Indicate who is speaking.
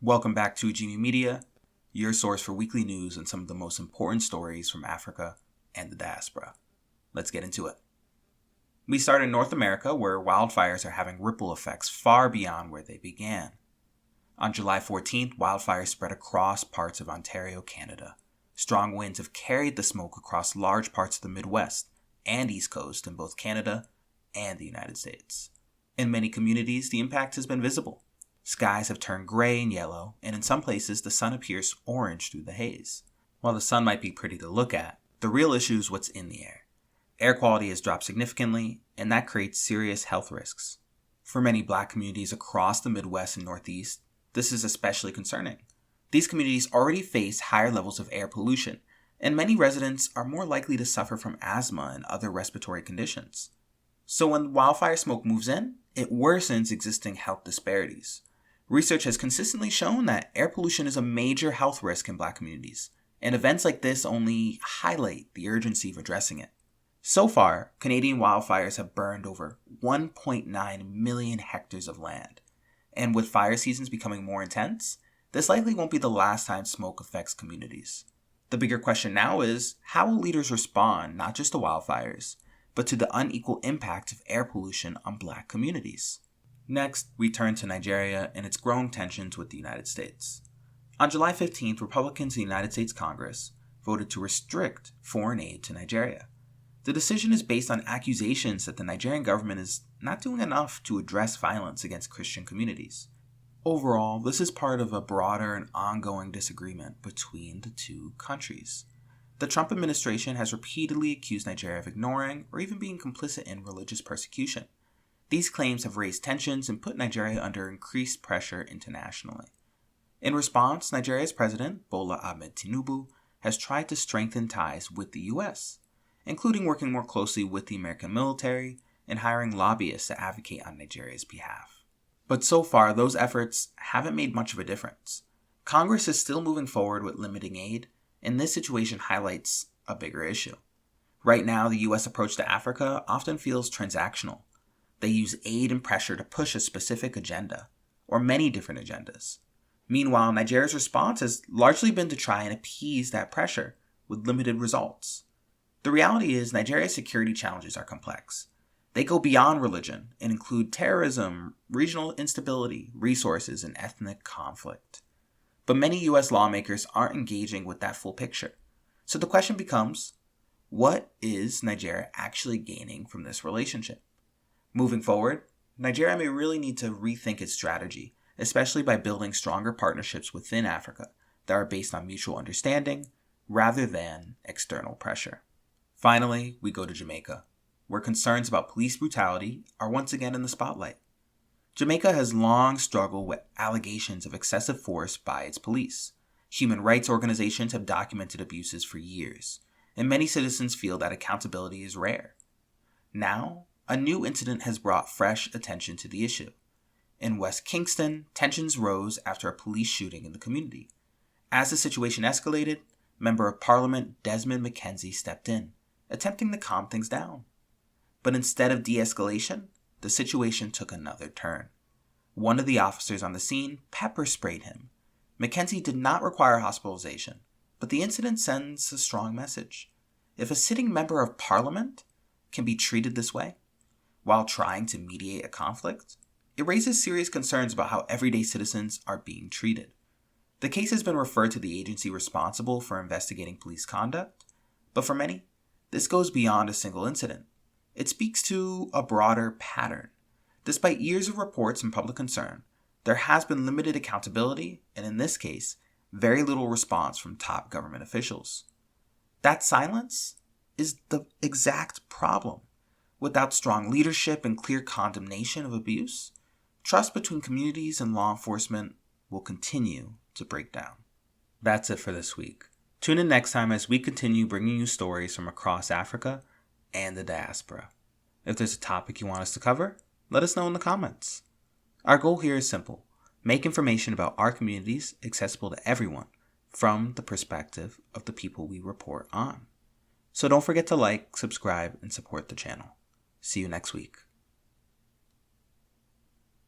Speaker 1: Welcome back to Genie Media, your source for weekly news and some of the most important stories from Africa and the diaspora. Let's get into it. We start in North America, where wildfires are having ripple effects far beyond where they began. On July 14th, wildfires spread across parts of Ontario, Canada. Strong winds have carried the smoke across large parts of the Midwest and East Coast in both Canada and the United States. In many communities, the impact has been visible. Skies have turned gray and yellow, and in some places the sun appears orange through the haze. While the sun might be pretty to look at, the real issue is what's in the air. Air quality has dropped significantly, and that creates serious health risks. For many Black communities across the Midwest and Northeast, this is especially concerning. These communities already face higher levels of air pollution, and many residents are more likely to suffer from asthma and other respiratory conditions. So when wildfire smoke moves in, it worsens existing health disparities. Research has consistently shown that air pollution is a major health risk in Black communities, and events like this only highlight the urgency of addressing it. So far, Canadian wildfires have burned over 1.9 million hectares of land, and with fire seasons becoming more intense, this likely won't be the last time smoke affects communities. The bigger question now is, how will leaders respond not just to wildfires, but to the unequal impact of air pollution on Black communities? Next, we turn to Nigeria and its growing tensions with the United States. On July 15th, Republicans in the United States Congress voted to restrict foreign aid to Nigeria. The decision is based on accusations that the Nigerian government is not doing enough to address violence against Christian communities. Overall, this is part of a broader and ongoing disagreement between the two countries. The Trump administration has repeatedly accused Nigeria of ignoring or even being complicit in religious persecution. These claims have raised tensions and put Nigeria under increased pressure internationally. In response, Nigeria's president, Bola Ahmed Tinubu, has tried to strengthen ties with the U.S., including working more closely with the American military and hiring lobbyists to advocate on Nigeria's behalf. But so far, those efforts haven't made much of a difference. Congress is still moving forward with limiting aid, and this situation highlights a bigger issue. Right now, the U.S. approach to Africa often feels transactional. They use aid and pressure to push a specific agenda, or many different agendas. Meanwhile, Nigeria's response has largely been to try and appease that pressure with limited results. The reality is, Nigeria's security challenges are complex. They go beyond religion and include terrorism, regional instability, resources, and ethnic conflict. But many U.S. lawmakers aren't engaging with that full picture. So the question becomes, what is Nigeria actually gaining from this relationship? Moving forward, Nigeria may really need to rethink its strategy, especially by building stronger partnerships within Africa that are based on mutual understanding rather than external pressure. Finally, we go to Jamaica, where concerns about police brutality are once again in the spotlight. Jamaica has long struggled with allegations of excessive force by its police. Human rights organizations have documented abuses for years, and many citizens feel that accountability is rare. Now, a new incident has brought fresh attention to the issue. In West Kingston, tensions rose after a police shooting in the community. As the situation escalated, Member of Parliament Desmond McKenzie stepped in, attempting to calm things down. But instead of de-escalation, the situation took another turn. One of the officers on the scene pepper sprayed him. McKenzie did not require hospitalization, but the incident sends a strong message. If a sitting member of Parliament can be treated this way, while trying to mediate a conflict, it raises serious concerns about how everyday citizens are being treated. The case has been referred to the agency responsible for investigating police conduct, but for many, this goes beyond a single incident. It speaks to a broader pattern. Despite years of reports and public concern, there has been limited accountability, and in this case, very little response from top government officials. That silence is the exact problem. Without strong leadership and clear condemnation of abuse, trust between communities and law enforcement will continue to break down. That's it for this week. Tune in next time as we continue bringing you stories from across Africa and the diaspora. If there's a topic you want us to cover, let us know in the comments. Our goal here is simple: make information about our communities accessible to everyone from the perspective of the people we report on. So don't forget to like, subscribe, and support the channel. See you next week.